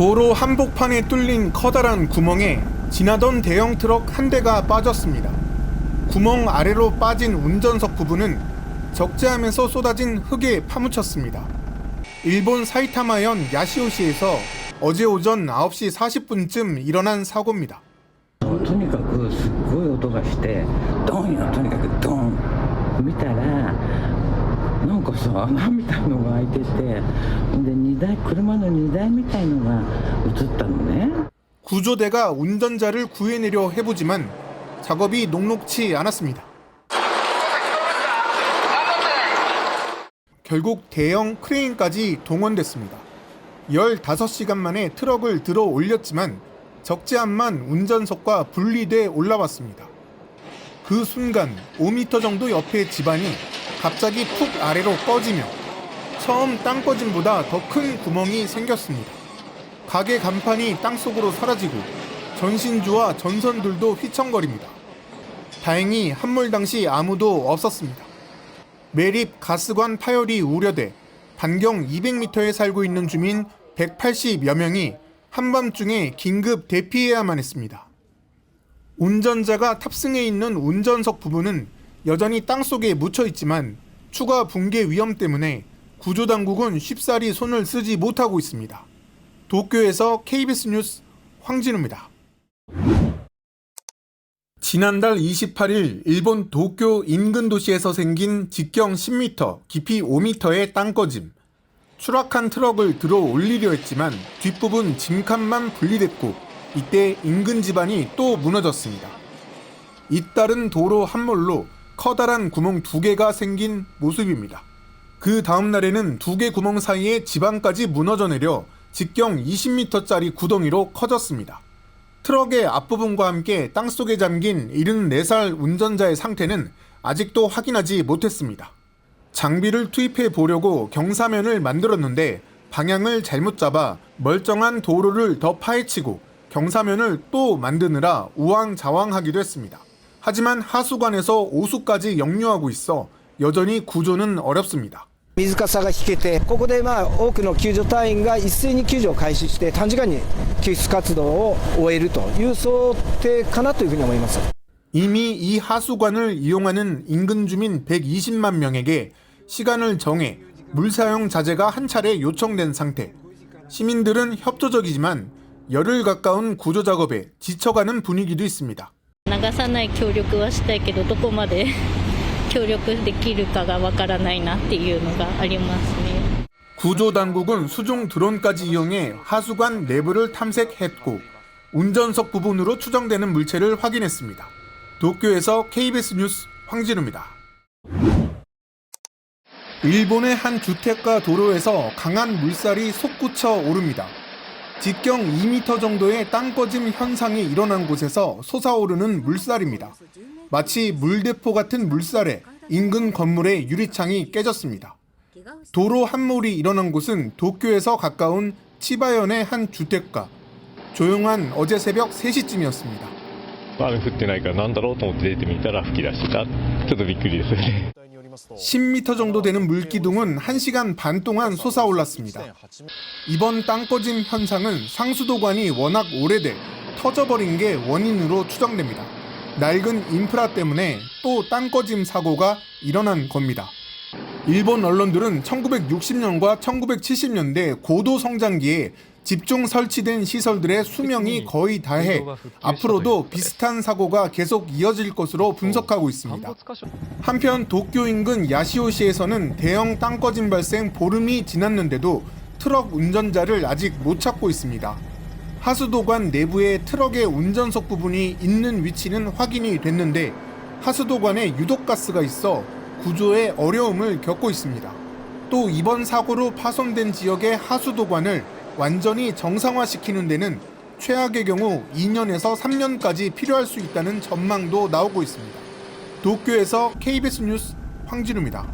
도로 한복판에 뚫린 커다란 구멍에 지나던 대형 트럭 한 대가 빠졌습니다. 구멍 아래로 빠진 운전석 부분은 적재하면서 쏟아진 흙에 파묻혔습니다. 일본 사이타마현 야시오시에서 어제 오전 9시 40분쯤 일어난 사고입니다. とにかくすっごい音がしてドンよ、とにかくドン見たらなんかさ穴みたいのが開いてて、で車の荷台みたいのが映ったのね。 구조대가 운전자를 구해내려 해보지만 작업이 녹록치 않았습니다. 결국 대형 크레인까지 동원됐습니다. 15시간 만에 트럭을 들어 올렸지만 적재함만 운전석과 분리돼 올라왔습니다. 그 순간 5m 정도 옆의 집안이 갑자기 푹 아래로 꺼지며 처음 땅 꺼짐보다 더 큰 구멍이 생겼습니다. 가게 간판이 땅속으로 사라지고 전신주와 전선들도 휘청거립니다. 다행히 함몰 당시 아무도 없었습니다. 매립 가스관 파열이 우려돼 반경 200m에 살고 있는 주민 180여 명이 한밤중에 긴급 대피해야만 했습니다. 운전자가 탑승해 있는 운전석 부분은 여전히 땅속에 묻혀 있지만 추가 붕괴 위험 때문에 구조당국은 쉽사리 손을 쓰지 못하고 있습니다. 도쿄에서 KBS 뉴스 황진우입니다. 지난달 28일 일본 도쿄 인근 도시에서 생긴 직경 10m, 깊이 5m의 땅꺼짐. 추락한 트럭을 들어 올리려 했지만 뒷부분 짐칸만 분리됐고 이때 인근 집안이 또 무너졌습니다. 잇따른 도로 함몰로 커다란 구멍 2개가 생긴 모습입니다. 그 다음 날에는 2개 구멍 사이에 집안까지 무너져 내려 직경 20m짜리 구덩이로 커졌습니다. 트럭의 앞부분과 함께 땅속에 잠긴 74살 운전자의 상태는 아직도 확인하지 못했습니다. 장비를 투입해 보려고 경사면을 만들었는데 방향을 잘못 잡아 멀쩡한 도로를 더 파헤치고 경사면을 또 만드느라 우왕좌왕하기도 했습니다. 하지만 하수관에서 오수까지 역류하고 있어 여전히 구조는 어렵습니다. 水かさが引けて、ここで多くの救助隊員が一斉に救助を開始して短時間に救出活動を終えるという想定かなというふうに思います。 이미 이 하수관을 이용하는 인근 주민 120만 명에게 시간을 정해 물 사용 자제가 한 차례 요청된 상태. 시민들은 협조적이지만 열흘 가까운 구조 작업에 지쳐가는 분위기도 있습니다. 流さない協力はしたいけどどこまで協力できるかがわからないなっていうのがありますね. 구조 당국은 수중 드론까지 이용해 하수관 내부를 탐색했고 운전석 부분으로 추정되는 물체를 확인했습니다. 도쿄에서 KBS 뉴스 황진우입니다. 일본의 한 주택가 도로에서 강한 물살이 솟구쳐 오릅니다. 직경 2m 정도의 땅꺼짐 현상이 일어난 곳에서 솟아오르는 물살입니다. 마치 물대포 같은 물살에 인근 건물의 유리창이 깨졌습니다. 도로 함몰이 일어난 곳은 도쿄에서 가까운 치바현의 한 주택가. 조용한 어제 새벽 3시쯤이었습니다. 雨降ってないからなんだろうと思って出てみたら吹き出してた。ちょっとびっくりですね。 10m 정도 되는 물기둥은 1시간 반 동안 솟아올랐습니다. 이번 땅꺼짐 현상은 상수도관이 워낙 오래돼 터져버린 게 원인으로 추정됩니다. 낡은 인프라 때문에 또 땅꺼짐 사고가 일어난 겁니다. 일본 언론들은 1960년과 1970년대 고도 성장기에 집중 설치된 시설들의 수명이 거의 다해 앞으로도 비슷한 사고가 계속 이어질 것으로 분석하고 있습니다. 한편 도쿄 인근 야시오시에서는 대형 땅꺼짐 발생 보름이 지났는데도 트럭 운전자를 아직 못 찾고 있습니다. 하수도관 내부에 트럭의 운전석 부분이 있는 위치는 확인이 됐는데 하수도관에 유독가스가 있어 구조에 어려움을 겪고 있습니다. 또 이번 사고로 파손된 지역의 하수도관을 완전히 정상화시키는 데는 최악의 경우 2년에서 3년까지 필요할 수 있다는 전망도 나오고 있습니다. 도쿄에서 KBS 뉴스 황진우입니다.